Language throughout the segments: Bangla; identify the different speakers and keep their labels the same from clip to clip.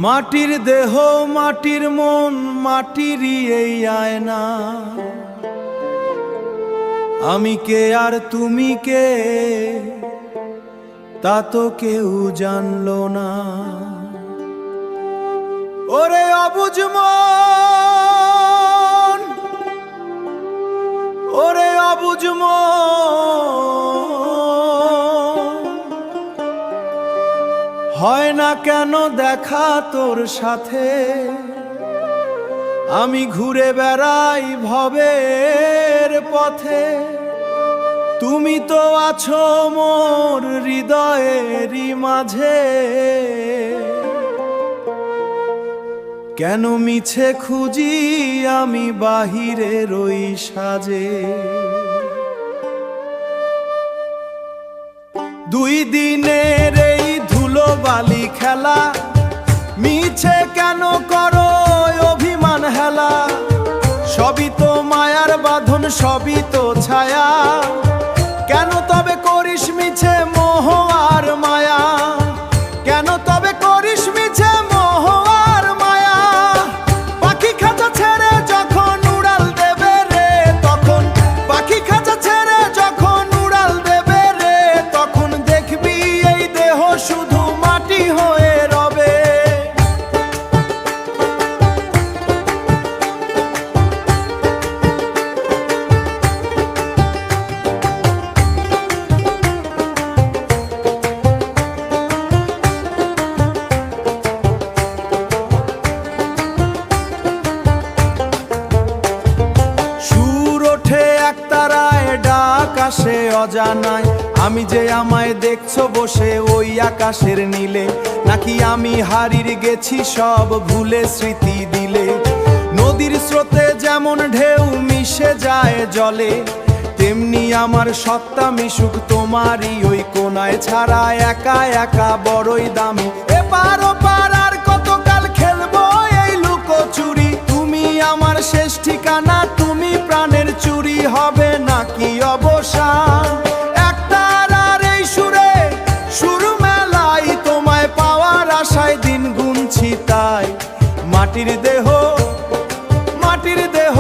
Speaker 1: মাটির দেহ মাটির মন মাটিরই এই আয়না। আমি কে আর তুমি কে তা তো কেউ জানলো না। ওরে অবুঝ মন, ওরে অবুঝ মন, হয় না কেন দেখা তোর সাথে? আমি ঘুরে বেড়াই ভবের পথে, তুমি তো আছো মোর হৃদয়েরই মাঝে। কেন মিছে খুঁজি আমি বাহিরের ওই সাজে? দুই দিনের এই ধুলো বালি খেলা, মিছে কেন করো অভিমান হেলা? সবই তো মায়ার বাঁধন, সবই তো ছায়া। কেন তবে করিস মিছে মোহ আর মায়া? কেন তবে করিস মিছে মোহ আর মায়া? পাখি খাঁচা ছেড়ে যখন উড়াল দেবে রে, তখন পাখি খাঁচা ছেড়ে যখন উড়াল দেবে রে, তখন দেখবি এই দেহ শুধু মাটি হয়ে রবে। আকাশে অজানায় আমি যে আমায় দেখছো বসে ওই আকাশের নীলে, নাকি আমি হারিয়ে গেছি সব ভুলে স্মৃতি দিলে? নদীর স্রোতে যেমন ঢেউ মিশে যায় জলে, তেমনি আমার সত্তা মিশুক তোমারই ওই কোনায় ছাড়া। একা একা বড়ই দামি, এপার ওপার আর কতকাল খেলবো এই লুকোচুরি? তুমি আমার শেষ ঠিকানা, তুমি প্রাণের চুরি, হবে নাকি অবসান একটার আর এই সুরে? সুর মেলাই তোমায় পাওয়ার আশায় দিন গুনছি তাই। মাটির দেহ মাটির দেহ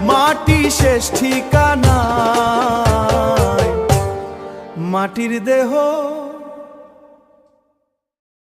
Speaker 1: মাটি শেষ ঠিকানা, মাটির দেহ।